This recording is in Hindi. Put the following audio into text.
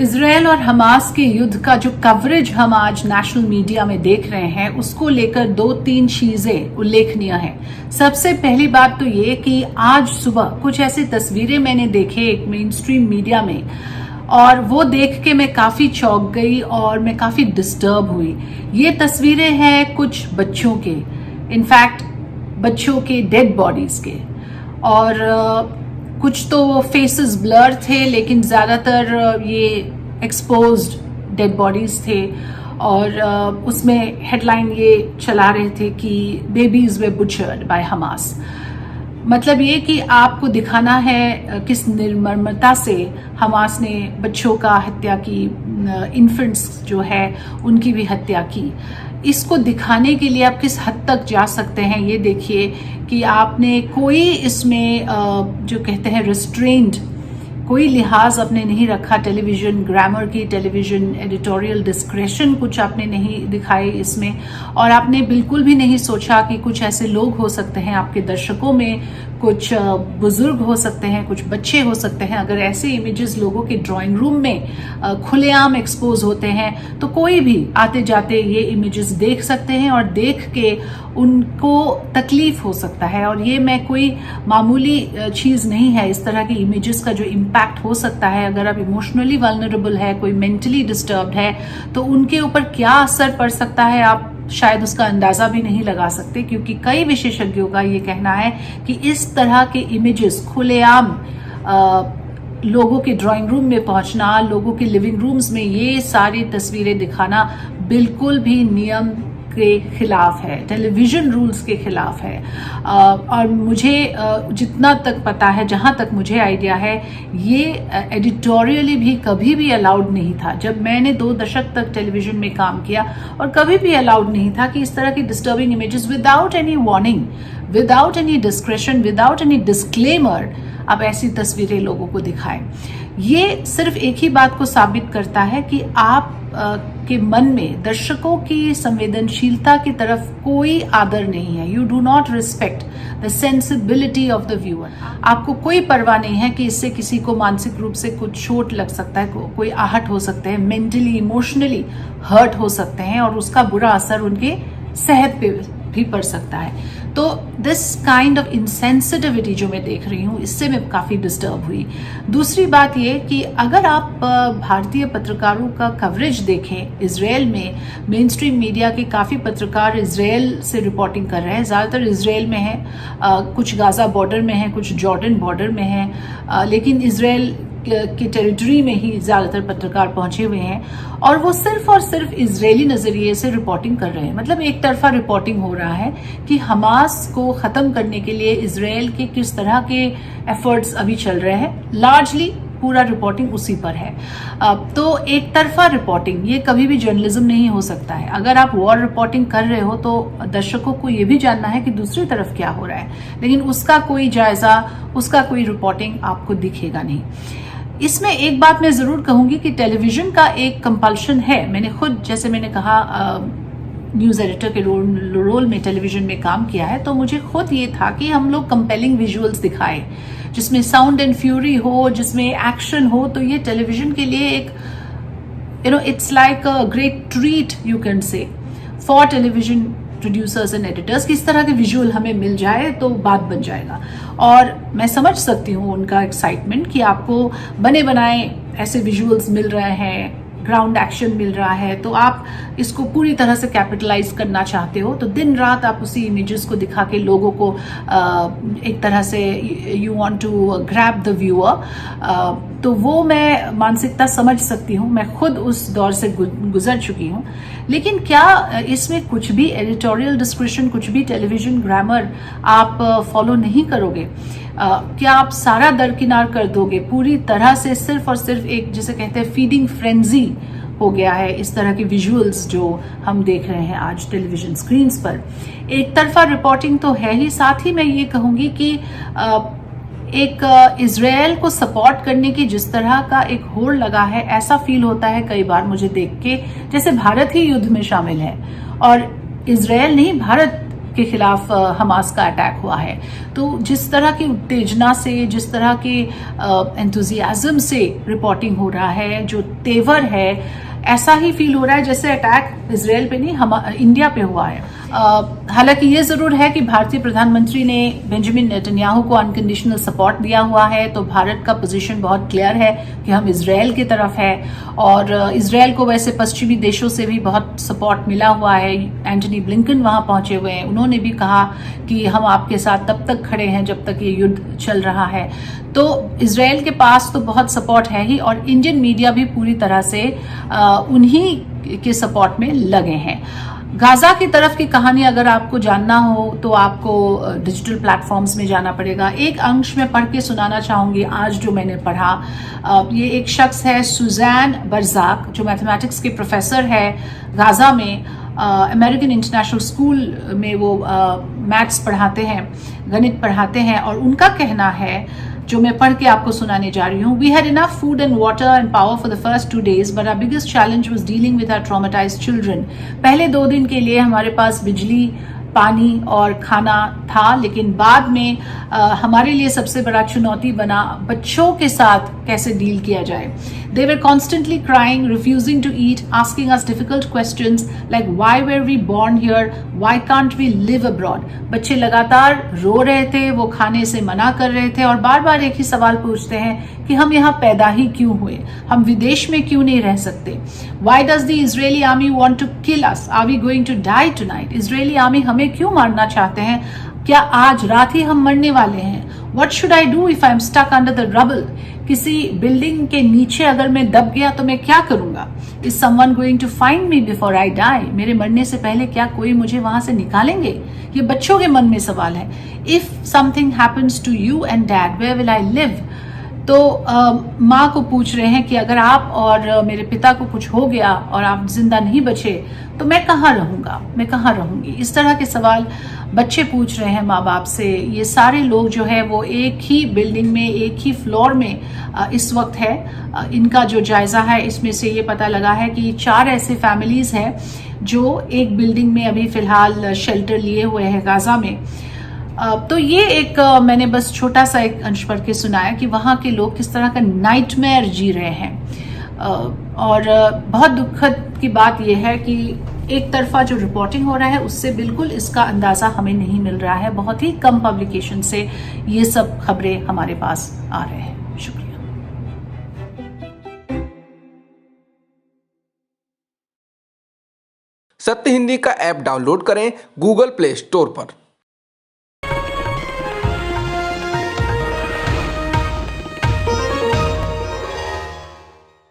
इजरायल और हमास के युद्ध का जो कवरेज हम आज नेशनल मीडिया में देख रहे हैं, उसको लेकर 2-3 चीजें उल्लेखनीय हैं। सबसे पहली बात तो ये कि आज सुबह कुछ ऐसी तस्वीरें मैंने देखे एक मेन स्ट्रीम मीडिया में, और वो देख के मैं काफी चौंक गई और मैं काफी डिस्टर्ब हुई। ये तस्वीरें हैं कुछ बच्चों के, इनफैक्ट बच्चों के डेड बॉडीज के, और कुछ तो फेसेस ब्लर थे, लेकिन ज्यादातर ये एक्सपोज्ड डेड बॉडीज थे। और उसमें हेडलाइन ये चला रहे थे कि बेबीज वे बुचर्ड बाय हमास। मतलब ये कि आपको दिखाना है किस निर्ममता से हमास ने बच्चों का हत्या की, इन्फेंट्स जो है उनकी भी हत्या की। इसको दिखाने के लिए आप किस हद तक जा सकते हैं, ये देखिए कि आपने कोई इसमें जो कहते हैं रिस्ट्रेंड, कोई लिहाज आपने नहीं रखा टेलीविजन ग्रामर की, टेलीविजन एडिटोरियल डिस्क्रेशन कुछ आपने नहीं दिखाए इसमें, और आपने बिल्कुल भी नहीं सोचा कि कुछ ऐसे लोग हो सकते हैं आपके दर्शकों में, कुछ बुजुर्ग हो सकते हैं, कुछ बच्चे हो सकते हैं। अगर ऐसे इमेजेस लोगों के ड्राइंग रूम में खुलेआम एक्सपोज होते हैं तो कोई भी आते जाते ये इमेजेस देख सकते हैं और देख के उनको तकलीफ हो सकता है। और ये मैं कोई मामूली चीज नहीं है, इस तरह की इमेजेस का जो इम्पैक्ट हो सकता है, अगर आप इमोशनली वल्नरेबल है, कोई मेंटली डिस्टर्ब्ड है, तो उनके ऊपर क्या असर पड़ सकता है आप शायद उसका अंदाजा भी नहीं लगा सकते। क्योंकि कई विशेषज्ञों का ये कहना है कि इस तरह के इमेजेस खुलेआम लोगों के ड्राइंग रूम में पहुंचना, लोगों के लिविंग रूम्स में ये सारी तस्वीरें दिखाना बिल्कुल भी नियम के खिलाफ है, टेलीविजन रूल्स के खिलाफ है। और मुझे जितना तक पता है, जहां तक मुझे आइडिया है, ये एडिटोरियली भी कभी भी अलाउड नहीं था। जब मैंने 2 दशक तक टेलीविजन में काम किया, और कभी भी अलाउड नहीं था कि इस तरह की disturbing images without any warning, without any discretion, without any disclaimer आप ऐसी तस्वीरें लोगों को दिखाएं। ये सिर्फ एक ही बात को साबित करता है कि आप के मन में दर्शकों की संवेदनशीलता की तरफ कोई आदर नहीं है। You do not respect the sensibility of the viewer. आपको कोई परवाह नहीं है कि इससे किसी को मानसिक रूप से कुछ चोट लग सकता है, कोई आहट हो सकते हैं, मेंटली इमोशनली हर्ट हो सकते हैं, और उसका बुरा असर उनके सेहत पे भी पड़ सकता है। तो दिस काइंड ऑफ इनसेंसिटिविटी जो मैं देख रही हूँ, इससे मैं काफी डिस्टर्ब हुई। दूसरी बात ये कि अगर आप भारतीय पत्रकारों का कवरेज देखें इजरायल में, मेन स्ट्रीम मीडिया के काफी पत्रकार इजरायल से रिपोर्टिंग कर रहे हैं, ज्यादातर इजरायल में है, कुछ गाजा बॉर्डर में है, कुछ जॉर्डन बॉर्डर में है, लेकिन इजरायल की टेरिटरी में ही ज्यादातर पत्रकार पहुंचे हुए हैं, और वो सिर्फ और सिर्फ इजरायली नजरिए से रिपोर्टिंग कर रहे हैं। मतलब एक तरफा रिपोर्टिंग हो रहा है कि हमास को खत्म करने के लिए इजरायल के किस तरह के एफर्ट्स अभी चल रहे हैं, लार्जली पूरा रिपोर्टिंग उसी पर है। तो एक तरफा रिपोर्टिंग ये कभी भी जर्नलिज्म नहीं हो सकता है। अगर आप वॉर रिपोर्टिंग कर रहे हो तो दर्शकों को ये भी जानना है कि दूसरी तरफ क्या हो रहा है, लेकिन उसका कोई जायजा, उसका कोई रिपोर्टिंग आपको दिखेगा नहीं। इसमें एक बात मैं जरूर कहूंगी कि टेलीविजन का एक कंपल्शन है। मैंने खुद, जैसे मैंने कहा, न्यूज एडिटर के रोल में टेलीविजन में काम किया है, तो मुझे खुद ये था कि हम लोग कंपेलिंग विजुअल्स दिखाएं, जिसमें साउंड एंड फ्यूरी हो, जिसमें एक्शन हो। तो ये टेलीविजन के लिए एक it's like a great treat, you can say, for television producers and editors कि इस तरह के विजुअल हमें मिल जाए तो बात बन जाएगा। और मैं समझ सकती हूँ उनका एक्साइटमेंट कि आपको बने बनाए ऐसे विजुअल्स मिल रहे हैं, ग्राउंड एक्शन मिल रहा है, तो आप इसको पूरी तरह से कैपिटलाइज करना चाहते हो, तो दिन रात आप उसी इमेजेस को दिखा के लोगों को एक तरह से you want to grab the viewer. तो वो मैं मानसिकता समझ सकती हूँ, मैं खुद उस दौर से गुजर चुकी हूँ। लेकिन क्या इसमें कुछ भी एडिटोरियल डिस्क्रिप्शन, कुछ भी टेलीविजन ग्रामर आप फॉलो नहीं करोगे? क्या आप सारा दरकिनार कर दोगे पूरी तरह से? सिर्फ और सिर्फ एक, जिसे कहते हैं, फीडिंग फ्रेंजी हो गया है इस तरह के विजुअल्स जो हम देख रहे हैं आज टेलीविजन स्क्रीन्स पर। एक तरफा रिपोर्टिंग तो है ही, साथ ही मैं ये कहूंगी कि एक इजरायल को सपोर्ट करने की जिस तरह का एक होड़ लगा है, ऐसा फील होता है कई बार मुझे देख के जैसे भारत ही युद्ध में शामिल है। और इजरायल नहीं, भारत के खिलाफ हमास का अटैक हुआ है। तो जिस तरह की उत्तेजना से, जिस तरह के एंथुजियाज्म से रिपोर्टिंग हो रहा है, जो तेवर है, ऐसा ही फील हो रहा है जैसे अटैक इजराइल पे नहीं, इंडिया पे हुआ है। हालांकि ये जरूर है कि भारतीय प्रधानमंत्री ने बेंजामिन नेतन्याहू को अनकंडीशनल सपोर्ट दिया हुआ है, तो भारत का पोजीशन बहुत क्लियर है कि हम इजराइल की तरफ है। और इजराइल को वैसे पश्चिमी देशों से भी बहुत सपोर्ट मिला हुआ है। एंटनी ब्लिंकन वहां पहुंचे हुए हैं, उन्होंने भी कहा कि हम आपके साथ तब तक खड़े हैं जब तक ये युद्ध चल रहा है। तो इजराइल के पास तो बहुत सपोर्ट है ही, और इंडियन मीडिया भी पूरी तरह से उन्हीं के सपोर्ट में लगे हैं। गाजा की तरफ की कहानी अगर आपको जानना हो तो आपको डिजिटल प्लेटफॉर्म्स में जाना पड़ेगा। एक अंश में पढ़ के सुनाना चाहूंगी आज जो मैंने पढ़ा। ये एक शख्स है सुजैन बरजाक, जो मैथमेटिक्स के प्रोफेसर है गाजा में। अमेरिकन इंटरनेशनल स्कूल में वो मैथ्स पढ़ाते हैं, गणित पढ़ाते हैं, और उनका कहना है जो मैं पढ़ के आपको सुनाने जा रही हूँ। We had enough food and water and power for the first 2 days, but our biggest challenge was dealing with our traumatised children. पहले 2 दिन के लिए हमारे पास बिजली, पानी और खाना था, लेकिन बाद में हमारे लिए सबसे बड़ा चुनौती बना बच्चों के साथ कैसे डील किया जाए। They were constantly crying, refusing to eat, asking us difficult questions like why were we born here, why can't we live abroad। बच्चे लगातार रो रहे थे, वो खाने से मना कर रहे थे, और बार बार एक ही सवाल पूछते हैं कि हम यहाँ पैदा ही क्यों हुए, हम विदेश में क्यों नहीं रह सकते। Why does the Israeli army want to kill us? Are we going to die tonight? Israeli army हमें क्यों मारना चाहते हैं? क्या आज रात ही हम मरने वाले हैं? What should I do if I'm stuck under the rubble? किसी बिल्डिंग के नीचे अगर मैं दब गया तो मैं क्या करूंगा? Is someone going to find me before I die? मेरे मरने से पहले क्या कोई मुझे वहां से निकालेंगे? ये बच्चों के मन में सवाल है। If something happens to you and dad, where will I live? तो माँ को पूछ रहे हैं कि अगर आप और मेरे पिता को कुछ हो गया और आप जिंदा नहीं बचे तो मैं कहाँ रहूंगा, मैं कहाँ रहूंगी। इस तरह के सवाल बच्चे पूछ रहे हैं माँ बाप से। ये सारे लोग जो है वो एक ही बिल्डिंग में, एक ही फ्लोर में इस वक्त है। इनका जो जायजा है इसमें से ये पता लगा है कि 4 ऐसे फैमिलीज हैं जो एक बिल्डिंग में अभी फिलहाल शेल्टर लिए हुए हैं गाजा में। तो ये एक मैंने बस छोटा सा एक अंश पढ़ के सुनाया कि वहाँ के लोग किस तरह का नाइटमेयर जी रहे हैं। और बहुत दुखद की बात यह है कि एक तरफा जो रिपोर्टिंग हो रहा है उससे बिल्कुल इसका अंदाजा हमें नहीं मिल रहा है। बहुत ही कम पब्लिकेशन से ये सब खबरें हमारे पास आ रहे हैं। शुक्रिया। सत्य हिंदी का ऐप डाउनलोड करें गूगल प्ले स्टोर पर।